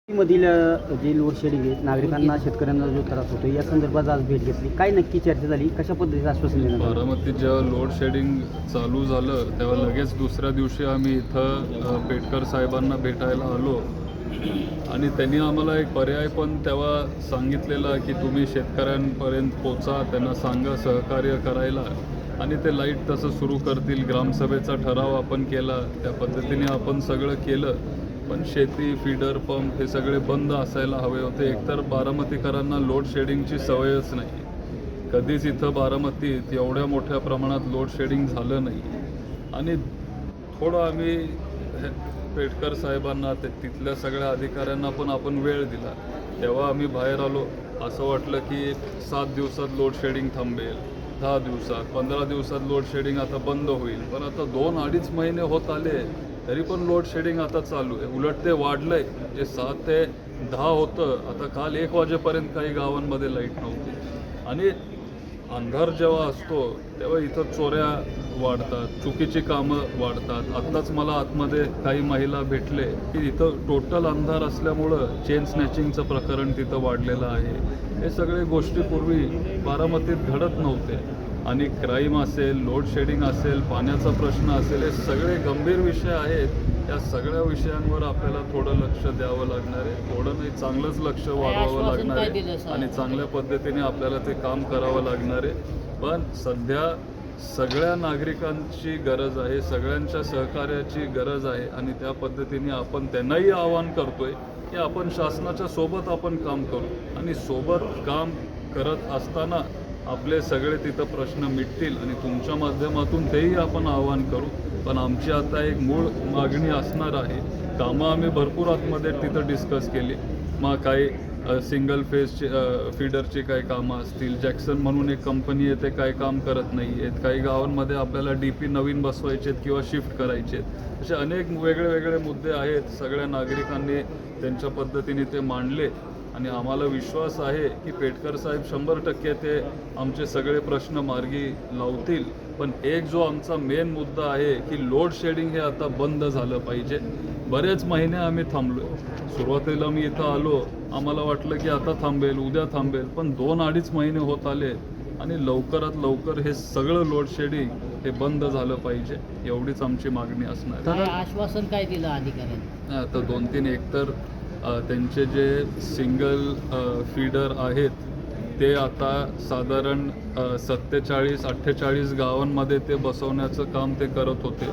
मधील जे load shedding आहे नागरिकांना शेतकऱ्यांना जो त्रास होतो या संदर्भात आज भेट घेतली. काय नक्की चर्चा झाली, कशा पद्धतीचं आश्वासन देण्यात आलं? बारामतीत जेव्हा लोड शेडिंग चालू झालं तेव्हा लगेच दुसऱ्या दिवशी आम्ही इथं पेटकर साहेबांना भेटायला आलो आणि त्यांनी आम्हाला एक पर्याय पण तेव्हा सांगितलेला की तुम्ही शेतकऱ्यांपर्यंत पोचा, त्यांना सांगा सहकार्य करायला आणि ते लाईट तसं सुरू करतील. ग्रामसभेचा ठराव आपण केला, त्या पद्धतीने आपण सगळं केलं. पण शेती, फीडर पंप हे सगळे बंद असायला हवे होते. एकतर बारामतीकरांना लोड शेडिंगची सवयच नाही. कधीच इथं बारामतीत एवढ्या मोठ्या प्रमाणात लोड शेडिंग झालं नाही. आणि थोडं आम्ही पेटकर साहेबांना तिथल्या सगळ्या अधिकाऱ्यांना पण आपण वेळ दिला. तेव्हा आम्ही बाहेर आलो. असं वाटलं की 7 दिवसात लोड शेडिंग थांबेल, 10 दिवसात, 15 दिवसात लोड शेडिंग आता बंद होईल. पण आता 2-2.5 महिने होत आले तरी पण लोड शेडिंग आता चालू आहे. उलट ते वाढलंय. जे 7 ते 10 होतं आता काल 1 वाजेपर्यंत काही गावांमध्ये लाईट नव्हती. आणि अंधार जेव्हा असतो तेव्हा इथं चोऱ्या वाढतात, चुकीची कामं वाढतात. आत्ताच मला आतमध्ये काही महिला भेटले की इथं टोटल अंधार असल्यामुळं चेन स्नॅचिंगचं प्रकरण तिथं वाढलेलं आहे. हे सगळे गोष्टी पूर्वी बारामतीत घडत नव्हते. आणि क्राईम असेल, लोड शेडिंग असेल, पाण्याचा प्रश्न असेल, हे सगळे गंभीर विषय आहेत. या सगळ्या विषयांवर आपल्याला थोडं लक्ष द्यावं लागणार आहे. थोडं नाही, चांगलंच लक्ष वाढवावं लागणार आहे आणि चांगल्या पद्धतीने आपल्याला ते काम करावं लागणार आहे. पण सध्या सगळ्या नागरिकांची गरज आहे, सगळ्यांच्या सहकार्याची गरज आहे आणि त्या पद्धतीने आपण त्यांनाही आवाहन करतोय की आपण शासनाच्या सोबत आपण काम करू आणि सोबत काम करत असताना आपले सगळे तिथं प्रश्न मिटतील आणि तुमच्या माध्यमातून तेही आपण आवाहन करू. पण आमची आता एक मूळ मागणी असणार आहे. कामं आम्ही भरपूर आतमध्ये तिथं डिस्कस केली. मग काही सिंगल फेजची फीडरची काही कामं असतील. जॅक्सन म्हणून एक कंपनी आहे, ते काही काम करत नाही आहेत. काही गावांमध्ये आपल्याला DP नवीन बसवायचे आहेत किंवा शिफ्ट करायचे आहेत. असे अनेक वेगळे वेगळे मुद्दे आहेत. सगळ्या नागरिकांनी त्यांच्या पद्धतीने ते मांडले आणि आम्हाला विश्वास आहे की पेटकर साहेब 100% ते आमचे सगळे प्रश्न मार्गी लावतील. पण एक जो आमचा मेन मुद्दा आहे की लोड शेडिंग हे आता बंद झालं पाहिजे. बरेच महिने आम्ही थांबलो. सुरुवातीला मी इथं आलो, आम्हाला वाटलं की आता थांबेल, उद्या थांबेल. पण 2-2.5 महिने होत आले आणि लवकरात लवकर हे सगळं लोड शेडिंग हे बंद झालं पाहिजे. एवढीच आमची मागणी असणार आहे. आश्वासन काय दिलं अधिकाऱ्यांनी? आता 2-3 एकतर त्यांचे जे सिंगल फीडर आहेत ते आता साधारण 47-48 गावांमध्ये ते बसवण्याचं काम ते करत होते.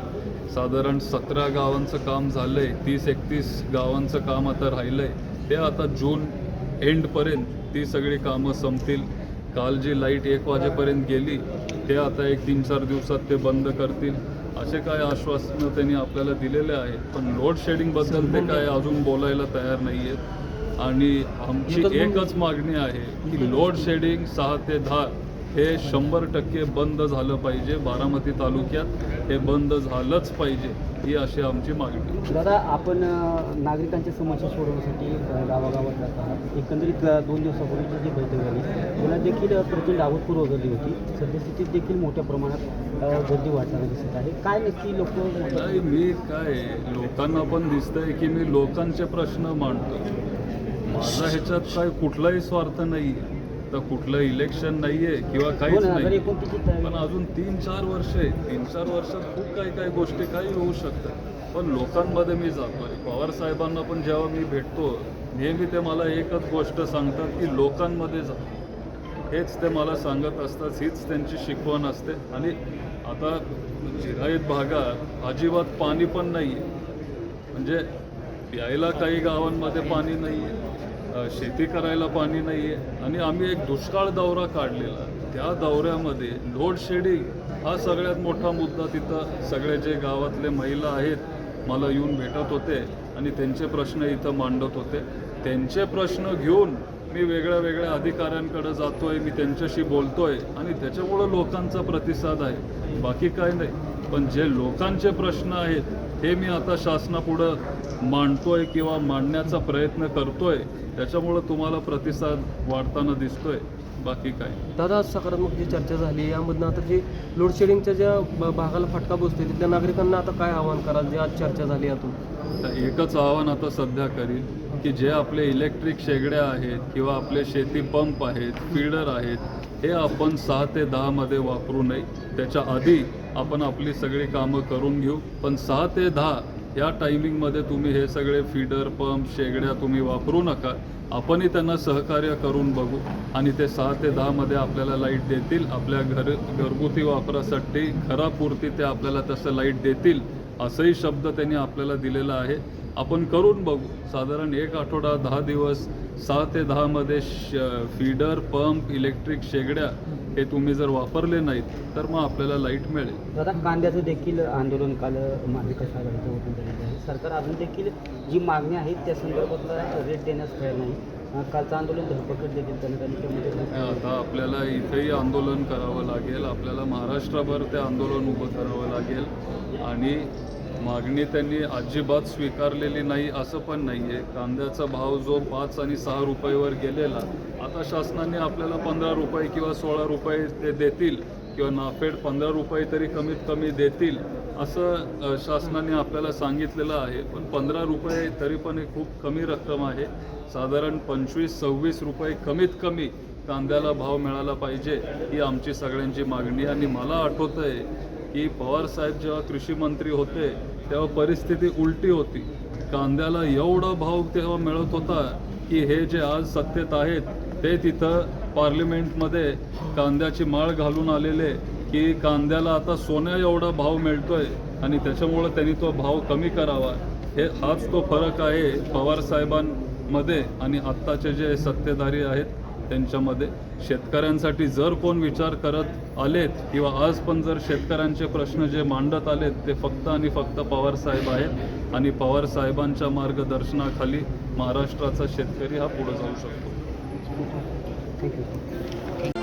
साधारण 17 गावांचं काम झालं आहे. 30-31 गावांचं काम आता राहिलं आहे. ते आता जून एंडपर्यंत ती सगळी कामं संपतील. काल जी लाईट 1 वाजेपर्यंत गेली ते आता एक 3-4 दिवसात ते बंद करतील. असे काय आश्वासनं त्यांनी आपल्याला दिलेले आहेत. पण लोड शेडिंगबद्दल ते काय अजून बोलायला तयार नाही आहेत. आणि आमची एकच मागणी आहे की लोड शेडिंग 6 ते 10 हे 100% बंद झालं पाहिजे. बारामती तालुक्यात हे बंद झालंच पाहिजे, ही अशी आमची मागणी. दादा, आपण नागरिकांच्या समस्या सोडवण्यासाठी गावागावात जात आहात. एकंदरीत 2 दिवसापूर्वीची जी बैठक झाली त्याला देखील प्रचंड अभूतपूर्व गर्दी होती. सद्यस्थितीत देखील मोठ्या प्रमाणात गर्दी वाढताना दिसत आहे. काय नक्की लोक? नाही, मी काय लोकांना पण दिसतंय की मी लोकांचे प्रश्न मांडतो. माझा ह्याच्यात काय कुठलाही स्वार्थ नाही आहे. तर कुठलं इलेक्शन नाही आहे किंवा काहीच नाही. पण अजून 3-4 वर्ष आहे. 3-4 वर्षात खूप काही गोष्टी काही होऊ शकतात. पण लोकांमध्ये मी जातोय. पवार साहेबांना पण जेव्हा मी भेटतो नेहमी ते मला एकच गोष्ट सांगतात की लोकांमध्ये जा. हेच ते मला सांगत असतात, हीच त्यांची शिकवण असते. आणि आता जिरायत भागात अजिबात पाणी पण नाही आहे. म्हणजे प्यायला काही गावांमध्ये पाणी नाही आहे, शेती करायला पाणी नाही आहे. आणि आम्ही एक दुष्काळ दौरा काढलेला. त्या दौऱ्यामध्ये लोड शेडिंग हा सगळ्यात मोठा मुद्दा. तिथं सगळे जे गावातले महिला आहेत मला येऊन भेटत होते आणि त्यांचे प्रश्न इथं मांडत होते. त्यांचे प्रश्न घेऊन मी वेगळ्या वेगळ्या अधिकाऱ्यांकडे जातोय, मी त्यांच्याशी बोलतोय आणि त्याच्यामुळं लोकांचा प्रतिसाद आहे. बाकी काय नाही. पण जे लोकांचे प्रश्न आहेत हे मी आता शासनापुढं मांडतोय किंवा मांडण्याचा प्रयत्न करतोय. त्याच्यामुळं तुम्हाला प्रतिसाद वाढताना दिसतोय. बाकी काय. दादा, आज सकारात्मक जी चर्चा झाली यामधनं आता जी लोड शेडिंगच्या ज्या भागाला फटका बसतोय तिथल्या नागरिकांना आता काय आवाहन कराल जे आज चर्चा झाली यातून? एकच आव्हान आता सध्या करील की जे आपले इलेक्ट्रिक शेगड्या आहेत किंवा आपले शेती पंप आहेत, फीडर आहेत, हे आपण 6 ते 10 मध्ये वापरू नये. त्याच्या आधी आपण आपली सगळी कामं करून घेऊ. पण 6 ते 10 या टायमिंगमध्ये तुम्ही हे सगळे फीडर पंप शेगड्या तुम्ही वापरू नका. आपणही त्यांना सहकार्य करून बघू आणि ते 6 ते 10 मध्ये आपल्याला लाईट देतील. आपल्या घरगुती वापरासाठी घरापुरती ते आपल्याला तसं लाईट देतील असंही शब्द त्यांनी आपल्याला दिलेला आहे. आपण करून बघू. साधारण 1 आठवडा 10 दिवस 6 ते 10 मध्ये फीडर पंप इलेक्ट्रिक शेगड्या हे तुम्ही जर वापरले नाहीत तर मग आपल्याला लाईट मिळेल. दादा, कांद्याचं देखील आंदोलन काल महाविकास आघाडीच्या वतीने झालेलं आहे. सरकार अजून देखील जी मागणी आहे त्या संदर्भातला रेट देण्यास तयार नाही. कालचं आंदोलन धरपकड देखील करण्यात आली. त्यामध्ये आता आपल्याला इथेही आंदोलन करावं लागेल. आपल्याला महाराष्ट्रभर ते आंदोलन उभं करावं लागेल आणि मागणी त्यांनी अजिबात स्वीकारलेली नाही असं पण नाही आहे. कांद्याचा भाव जो 5 आणि 6 रुपयेवर गेलेला, आता शासनाने आपल्याला 15 रुपये किंवा 16 रुपये ते देतील किंवा नाफेड 15 रुपये तरी कमीत कमी देतील असं शासनाने आपल्याला सांगितलेलं आहे. पण 15 रुपये तरी पण हे खूप कमी रक्कम आहे. साधारण 25-26 रुपये कमीत कमी कांद्याला भाव मिळाला पाहिजे ही आमची सगळ्यांची मागणी. आणि मला आठवतं आहे की पवारसाहेब जेव्हा कृषी मंत्री होते तेव्हा परिस्थिती उलटी होती. कांद्याला एवढा भाव तेव्हा मिळत होता की हे जे आज सत्तेत आहेत ते तिथं पार्लिमेंटमध्ये कांद्याची माळ घालून आलेले की कांद्याला आता सोन्या एवढा भाव मिळतोय आणि त्याच्यामुळं त्यांनी तो भाव कमी करावा. हाच तो फरक आहे पवारसाहेबांमध्ये आणि आत्ताचे जे सत्तेधारी आहेत त्यांच्यामध्ये. शेतकऱ्यांसाठी जर कोण विचार करत आलेत किंवा आज पण जर शेतकऱ्यांचे प्रश्न जे मांडत आलेत ते फक्त आणि फक्त पवारसाहेब आहेत आणि पवारसाहेबांच्या मार्गदर्शनाखाली महाराष्ट्राचा शेतकरी हा पुढे जाऊ शकतो. थँक्यू.